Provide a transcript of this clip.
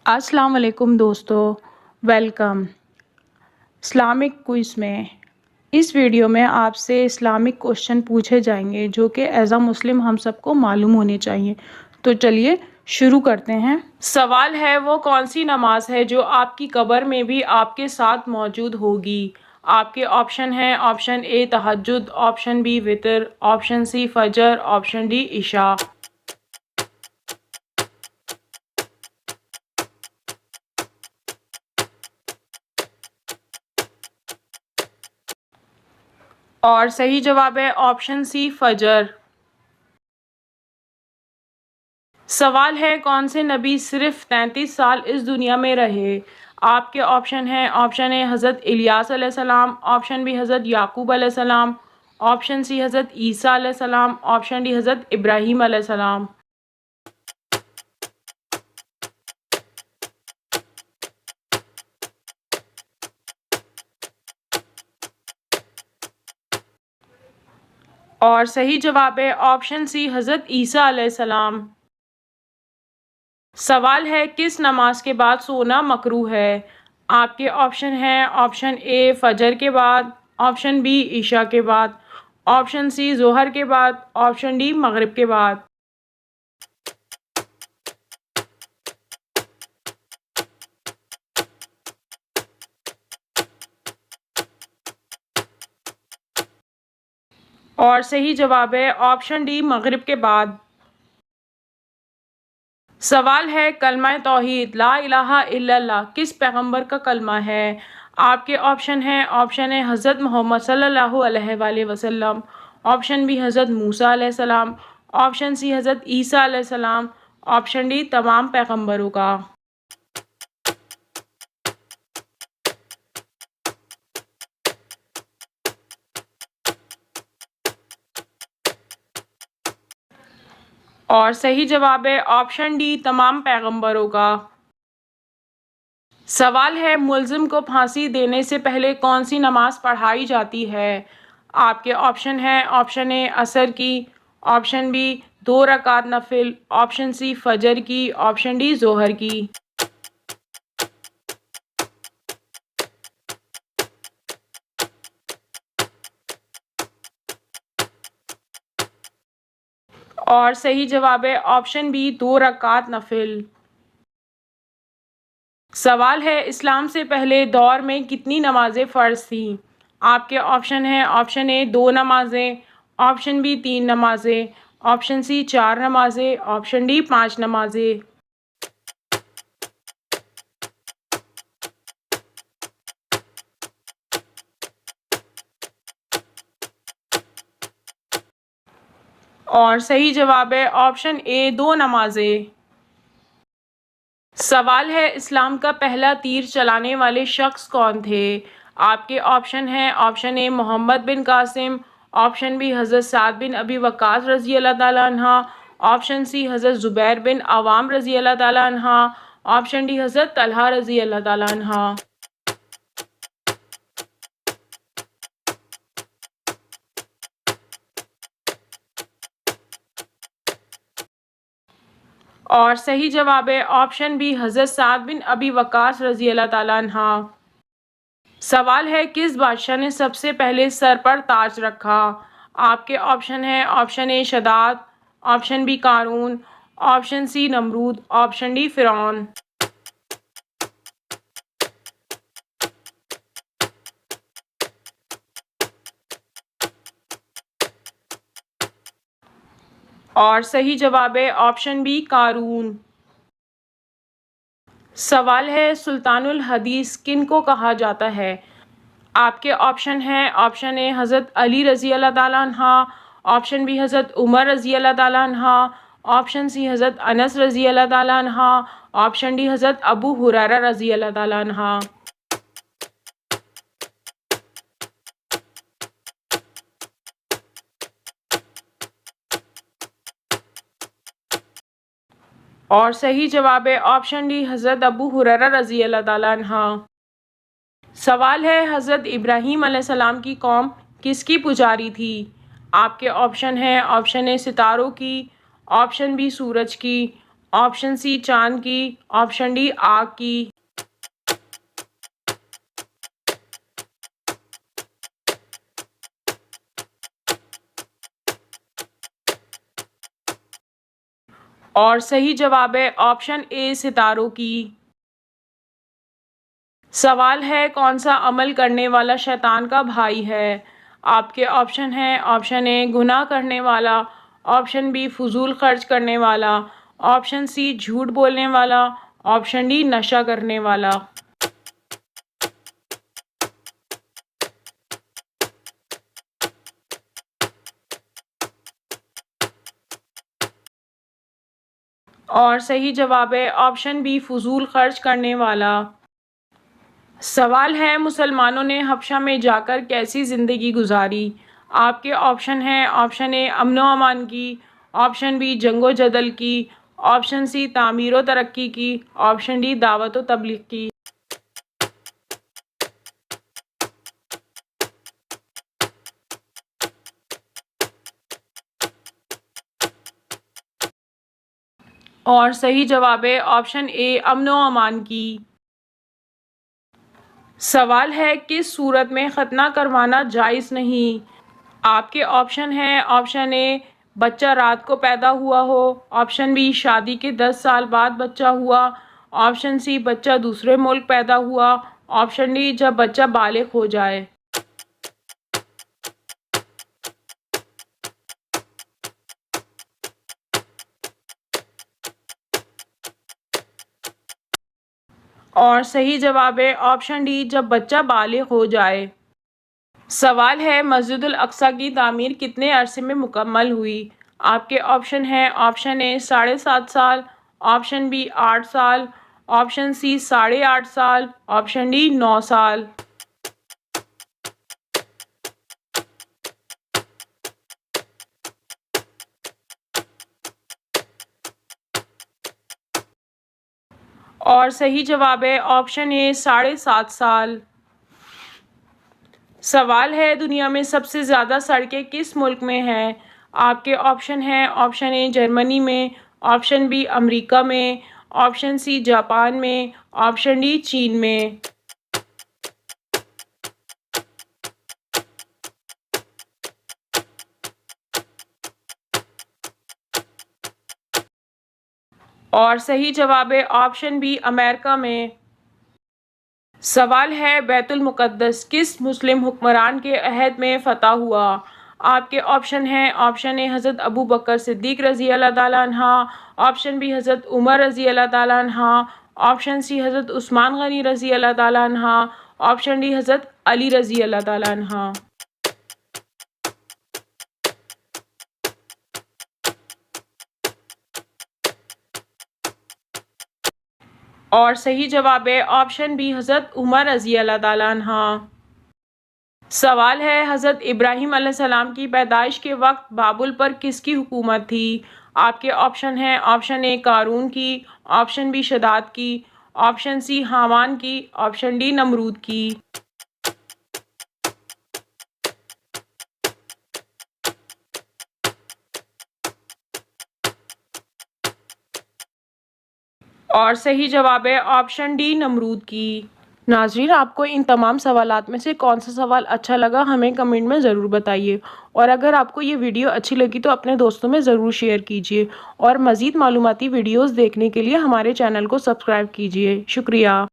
अस्सलाम वालेकुम दोस्तों, वेलकम। इस्लामिक क्विज़ में इस वीडियो में आपसे इस्लामिक क्वेश्चन पूछे जाएंगे जो कि एज अ मुस्लिम हम सबको मालूम होने चाहिए। तो चलिए शुरू करते हैं। सवाल है, वो कौन सी नमाज है जो आपकी कब्र में भी आपके साथ मौजूद होगी? आपके ऑप्शन हैं, ऑप्शन ए तहज्जुद, ऑप्शन बी वितर, ऑप्शन सी फजर, ऑप्शन डी इशा। और सही जवाब है ऑप्शन सी फजर। सवाल है, कौन से नबी सिर्फ 33 साल इस दुनिया में रहे? आपके ऑप्शन हैं, ऑप्शन ए हज़रत इलियास अलैहिस्सलाम, ऑप्शन बी हज़रत याकूब अलैहिस्सलाम, ऑप्शन सी हज़रत ईसा अलैहिस्सलाम, ऑप्शन डी हज़रत इब्राहीम अलैहिस्सलाम। और सही जवाब है ऑप्शन सी हज़रत ईसा अलैहिस्सलाम। सवाल है, किस नमाज के बाद सोना मकरूह है? आपके ऑप्शन हैं, ऑप्शन ए फजर के बाद, ऑप्शन बी ईशा के बाद, ऑप्शन सी जोहर के बाद, ऑप्शन डी मगरिब के बाद। और सही जवाब है ऑप्शन डी मगरिब के बाद। सवाल है, कलमा तौहीद ला इलाहा इल्लल्लाह किस पैगंबर का कलमा है? आपके ऑप्शन हैं, ऑप्शन ए हज़रत मोहम्मद सल्लल्लाहु अलैहि वसल्लम, ऑप्शन बी हज़रत मूसा अलैहिस्सलाम, ऑप्शन सी हज़रत ईसा अलैहिस्सलाम, ऑप्शन डी तमाम पैगंबरों का। और सही जवाब है ऑप्शन डी तमाम पैगंबरों का। सवाल है, मुल्ज़िम को फांसी देने से पहले कौन सी नमाज पढ़ाई जाती है? आपके ऑप्शन हैं, ऑप्शन ए असर की, ऑप्शन बी 2 रकात नफिल, ऑप्शन सी फजर की, ऑप्शन डी जोहर की। और सही जवाब है ऑप्शन बी 2 रकात नफिल। सवाल है, इस्लाम से पहले दौर में कितनी नमाजें फ़र्ज थीं? आपके ऑप्शन हैं, ऑप्शन ए 2 नमाजें, ऑप्शन बी 3 नमाजें, ऑप्शन सी 4 नमाजें, ऑप्शन डी 5 नमाजें। और सही जवाब है ऑप्शन ए 2 नमाजें। सवाल है, इस्लाम का पहला तीर चलाने वाले शख्स कौन थे? आपके ऑप्शन हैं, option A Mohammad bin Qasim, option B Hazrat Saad बिन अबी वक़ास रज़ी अल्लाह ताला अन्हा, ऑप्शन सी हज़रत ज़ुबैर बिन अवाम रज़ी अल्लाह ताला अन्हा, ऑप्शन डी हज़रत तलहा रज़ी अल्लाह ताला अन्हा। और सही जवाब है ऑप्शन बी हज़रत साद बिन अबी वक़ास रज़ी अल्लाह ताला अन्हा। सवाल है, किस बादशाह ने सबसे पहले सर पर ताज रखा? आपके ऑप्शन हैं, ऑप्शन ए शदाद, ऑप्शन बी कारून, ऑप्शन सी नमरूद, ऑप्शन डी फ़िरौन। और सही जवाब है ऑप्शन बी कारून। सवाल है, सुल्तानुल हदीस किन को कहा जाता है? आपके ऑप्शन हैं, ऑप्शन ए हज़रत अली रज़ी अल्लाह ताला अन्हा, ऑप्शन बी हज़रत उमर रज़ी अल्लाह ताला अन्हा, ऑप्शन सी हज़रत अनस रज़ी अल्लाह ताला अन्हा, ऑप्शन डी हज़रत अबू हुरैरा रज़ी अल्लाह ताला अन्हा। और सही जवाब है ऑप्शन डी हज़रत अबू हुरैरा रज़ी अल्लाह ताला अन्हा। सवाल है, हज़रत इब्राहीम अलैहिस्सलाम की कौम किसकी पुजारी थी? आपके ऑप्शन हैं, ऑप्शन ए सितारों की, ऑप्शन बी सूरज की, ऑप्शन सी चांद की, ऑप्शन डी आग की। और सही जवाब है ऑप्शन ए सितारों की। सवाल है कौन सा अमल करने वाला शैतान का भाई है। आपके ऑप्शन हैं ऑप्शन ए गुनाह करने वाला, ऑप्शन बी फजूल खर्च करने वाला, ऑप्शन सी झूठ बोलने वाला, ऑप्शन डी नशा करने वाला। और सही जवाब है ऑप्शन बी फजूल खर्च करने वाला। सवाल है मुसलमानों ने हबशा में जाकर कैसी ज़िंदगी गुजारी। आपके ऑप्शन हैं ऑप्शन ए अमनो अमान की, ऑप्शन बी जंगो जदल की, ऑप्शन सी तामीर तरक्की की, ऑप्शन डी दावत व तबलीग की। और सही जवाब है ऑप्शन ए अमनो अमान की। सवाल है किस सूरत में ख़तना करवाना जायज़ नहीं। आपके ऑप्शन हैं ऑप्शन ए बच्चा रात को पैदा हुआ हो, ऑप्शन बी शादी के 10 साल बाद बच्चा हुआ, ऑप्शन सी बच्चा दूसरे मुल्क पैदा हुआ, ऑप्शन डी जब बच्चा बालिग हो जाए। और सही जवाब है ऑप्शन डी जब बच्चा बालिग हो जाए। सवाल है मस्जिदुल अक्सा की तामीर कितने अरसे में मुकम्मल हुई। आपके ऑप्शन हैं ऑप्शन ए 7.5 साल, ऑप्शन बी 8 साल, ऑप्शन सी 8.5 साल, ऑप्शन डी 9 साल। और सही जवाब है ऑप्शन ए 7.5 साल। सवाल है दुनिया में सबसे ज़्यादा सड़कें किस मुल्क में हैं। आपके ऑप्शन हैं ऑप्शन ए जर्मनी में, ऑप्शन बी अमेरिका में, ऑप्शन सी जापान में, ऑप्शन डी चीन में। और सही जवाब है ऑप्शन बी अमेरिका में। सवाल है बैतुल मुक़द्दस किस मुस्लिम हुक्मरान के अहद में फ़तह हुआ। आपके ऑप्शन हैं ऑप्शन ए हज़रत अबू बकर सिद्दीक़ रज़ी अल्लाह ताला अन्हा, ऑप्शन बी हज़रत उमर रज़ी अल्लाह ताला अन्हा, ऑप्शन सी हज़रत उस्मान गनी रज़ी अल्लाह ताला अन्हा, ऑप्शन डी हज़रत अली रज़ी अल्लाह ताला अन्हा। और सही जवाब है ऑप्शन बी हज़रत उमर रज़ी अल्लाह ताला अन्हा। सवाल है हज़रत इब्राहीम अलैहिस्सलाम की पैदाइश के वक्त बाबुल पर किसकी हुकूमत थी। आपके ऑप्शन हैं ऑप्शन ए कारून की, ऑप्शन बी शदाद की, ऑप्शन सी हामान की, ऑप्शन डी नमरूद की। और सही जवाब है ऑप्शन डी नमरूद की। नाज़रीन आपको इन तमाम सवालात में से कौन सा सवाल अच्छा लगा हमें कमेंट में ज़रूर बताइए, और अगर आपको ये वीडियो अच्छी लगी तो अपने दोस्तों में ज़रूर शेयर कीजिए, और मज़ीद मालूमाती वीडियोज़ देखने के लिए हमारे चैनल को सब्सक्राइब कीजिए। शुक्रिया।